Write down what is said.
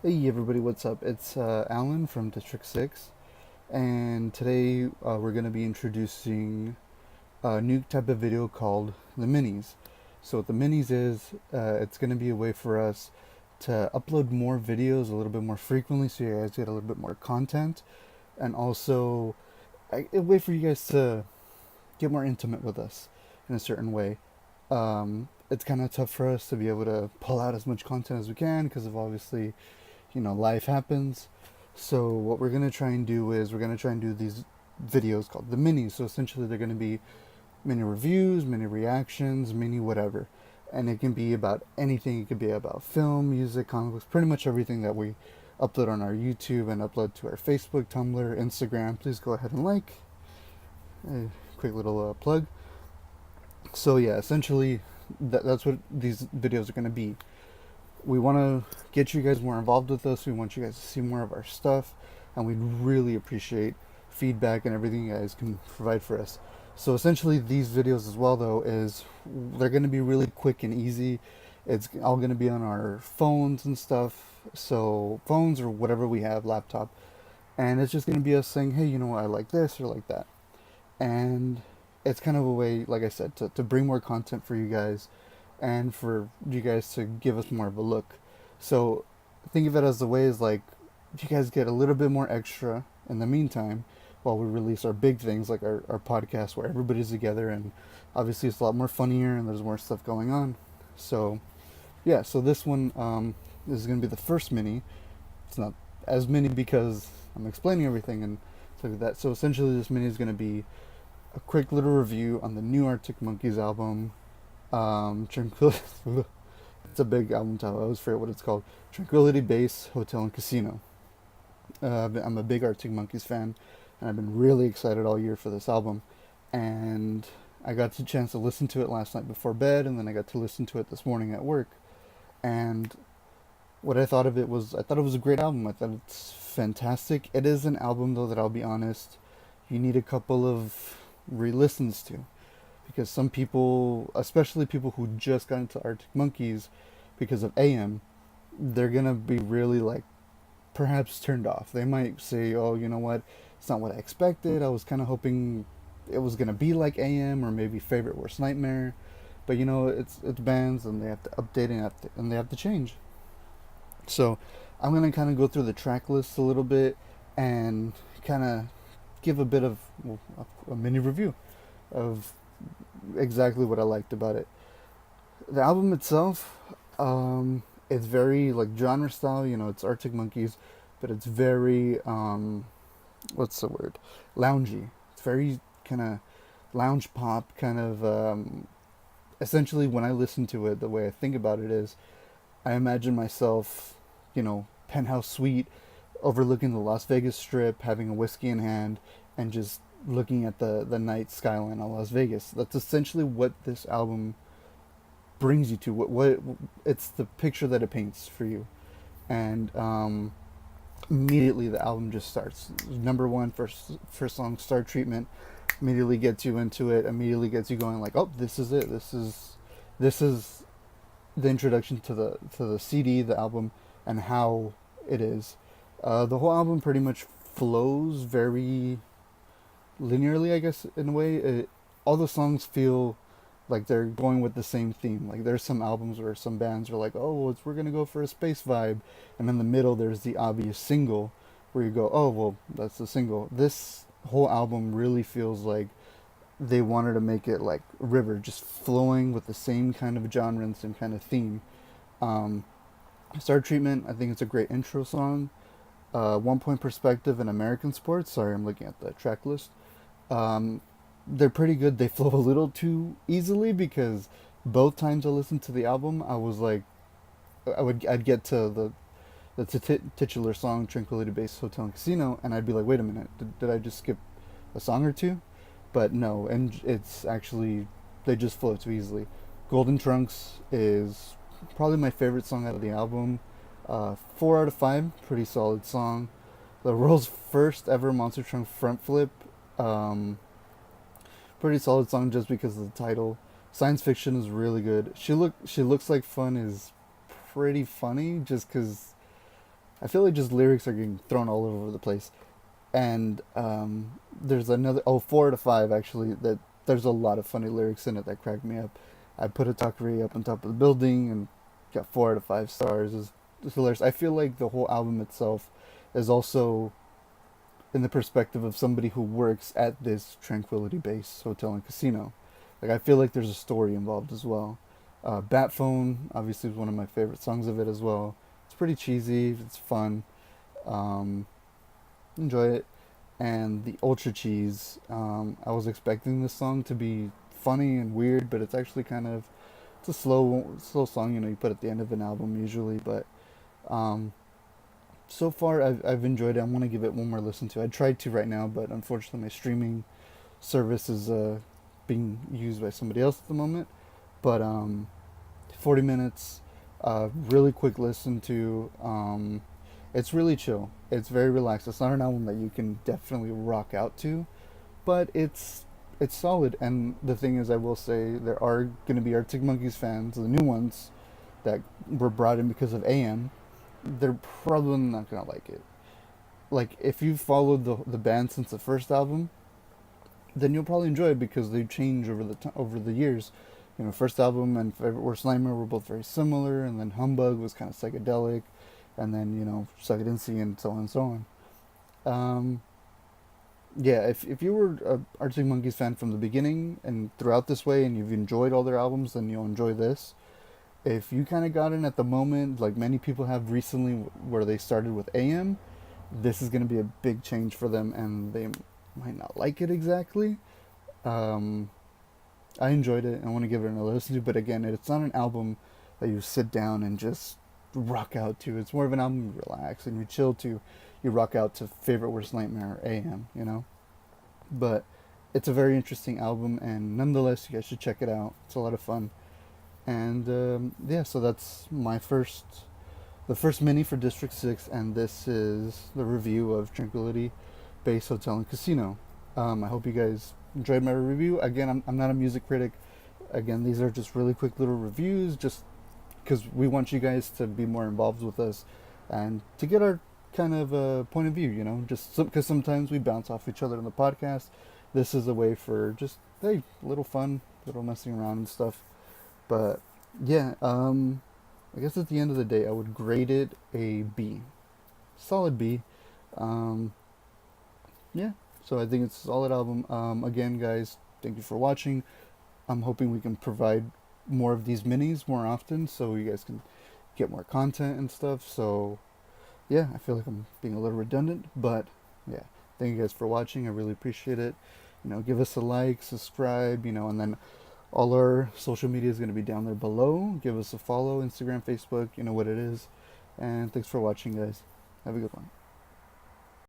Hey everybody, what's up? It's Alan from District 6, and today we're going to be introducing a new type of video called the minis. So what the minis is, it's going to be a way for us to upload more videos a little bit more frequently so you guys get a little bit more content, and also a way for you guys to get more intimate with us in a certain way. It's kind of tough for us to be able to pull out as much content as we can because of obviously life happens. So what we're gonna try and do is we're gonna try and do these videos called the minis. So essentially they're gonna be mini reviews, mini reactions, mini whatever. And it can be about anything. It could be about film, music, comic books, pretty much everything that we upload on our YouTube and upload to our Facebook, Tumblr, Instagram. Please go ahead and like. A quick little plug. So yeah, essentially that's what these videos are going to be. We want to get you guys more involved with us. We want you guys to see more of our stuff, and we'd really appreciate feedback and everything you guys can provide for us. So essentially, these videos as well, though, is they're going to be really quick and easy. It's all going to be on our phones and stuff. So phones or whatever we have, laptop, and it's just going to be us saying, hey, you know what, I like this or like that, and it's kind of a way, like I said, to bring more content for you guys and for you guys to give us more of a look. So think of it as the way is like you guys get a little bit more extra in the meantime while we release our big things like our podcast where everybody's together, and obviously it's a lot more funnier and there's more stuff going on. So yeah, so this one this is going to be the first mini. It's not as mini because I'm explaining everything and stuff like that. So essentially this mini is going to be a quick little review on the new Arctic Monkeys album, Tranquility. It's a big album title. I always forget what it's called. Tranquility Base Hotel and Casino. I'm a big Arctic Monkeys fan, and I've been really excited all year for this album. And I got the chance to listen to it last night before bed, and then I got to listen to it this morning at work. And what I thought of it was, I thought it was a great album. I thought it's fantastic. It is an album, though, that I'll be honest, you need a couple of re-listens to, because some people, especially people who just got into Arctic Monkeys because of AM, they're gonna be really like perhaps turned off. They might say, "Oh, you know what? It's not what I expected. I was kind of hoping it was gonna be like AM or maybe Favorite Worst Nightmare." But it's bands and they have to update and they have to change. So I'm gonna kind of go through the track list a little bit and kind of give a bit of a mini review of exactly what I liked about it. The album itself, it's very like genre style. It's Arctic Monkeys, but it's very what's the word? Loungy. It's very kind of lounge pop kind of. Essentially, when I listen to it, the way I think about it is, I imagine myself, penthouse suite, overlooking the Las Vegas Strip, having a whiskey in hand, and just looking at the night skyline of Las Vegas. That's essentially what this album brings you to. What it's the picture that it paints for you, and immediately the album just starts. Number one, first song, Star Treatment, immediately gets you into it. Immediately gets you going like, oh, this is it. This is the introduction to the CD, the album, and how it is. The whole album pretty much flows very linearly, I guess, in a way. All the songs feel like they're going with the same theme. Like there's some albums where some bands are like, oh, well, we're gonna go for a space vibe, and in the middle there's the obvious single where you go, oh, well, that's the single. This whole album really feels like they wanted to make it like a river, just flowing with the same kind of genre and same kind of theme. Um, Star Treatment, I think it's a great intro song. 1 Point Perspective and American Sports. Sorry, I'm looking at the track list. Um, they're pretty good. They flow a little too easily because both times I listened to the album, I was like, I'd get to the titular song Tranquility Base Hotel and Casino, and I'd be like, wait a minute, did I just skip a song or two? But no, and it's actually they just flow too easily. Golden Trunks is probably my favorite song out of the album. 4 out of 5, pretty solid song. The world's first ever Monster Trunk front flip. Um, Pretty solid song just because of the title. Science Fiction is really good. She looks like fun is pretty funny just because I feel like just lyrics are getting thrown all over the place. And there's another, 4 out of 5 actually, that there's a lot of funny lyrics in it that crack me up. I put a taqueria up on top of the building and got 4 out of 5 stars. It's hilarious. I feel like the whole album itself is also in the perspective of somebody who works at this Tranquility base hotel and casino. Like, I feel like there's a story involved as well. Bat Phone obviously is one of my favorite songs of it as well. It's pretty cheesy. It's fun. Um, Enjoy it. And the Ultra Cheese. I was expecting this song to be funny and weird, but it's actually kind of, it's a slow song. You know, you put at the end of an album usually, but um, so far I've enjoyed it. I want to give it one more listen to. I tried to right now, but unfortunately my streaming service is being used by somebody else at the moment. But 40 minutes, really quick listen to. It's really chill. It's very relaxed. It's not an album that you can definitely rock out to, but it's solid. And the thing is, I will say there are going to be Arctic Monkeys fans, the new ones that were brought in because of AM. They're probably not gonna like it. Like, if you followed the band since the first album, then you'll probably enjoy it because they change over the years. You know, first album and Favorite Worst Nightmare were both very similar, and then Humbug was kind of psychedelic, and then, you know, Suck It and See, and so on and so on. Um, yeah, if you were a Arctic Monkeys fan from the beginning and throughout this way, and you've enjoyed all their albums, then you'll enjoy this. If you kind of got in at the moment, like many people have recently, where they started with AM, this is going to be a big change for them, and they might not like it exactly. Um, I enjoyed it. I want to give it another listen to, but again, it's not an album that you sit down and just rock out to. It's more of an album you relax and you chill to. You rock out to Favorite Worst Nightmare or AM, you know? But it's a very interesting album, and nonetheless, you guys should check it out. It's a lot of fun. And yeah, so that's the first mini for District 6, and this is the review of Tranquility Base Hotel and Casino. I hope you guys enjoyed my review. Again, I'm not a music critic. Again, these are just really quick little reviews, just because we want you guys to be more involved with us and to get our kind of point of view, you know, just because sometimes we bounce off each other in the podcast. This is a way for just, hey, little fun, little messing around and stuff. But yeah, I guess at the end of the day, I would grade it a B, solid B. Um, yeah, so I think it's a solid album. Again, guys, thank you for watching. I'm hoping we can provide more of these minis more often, so you guys can get more content and stuff. So yeah, I feel like I'm being a little redundant, but yeah, thank you guys for watching. I really appreciate it. You know, give us a like, subscribe, you know, and then all our social media is going to be down there below. Give us a follow, Instagram, Facebook, you know what it is. And thanks for watching, guys. Have a good one.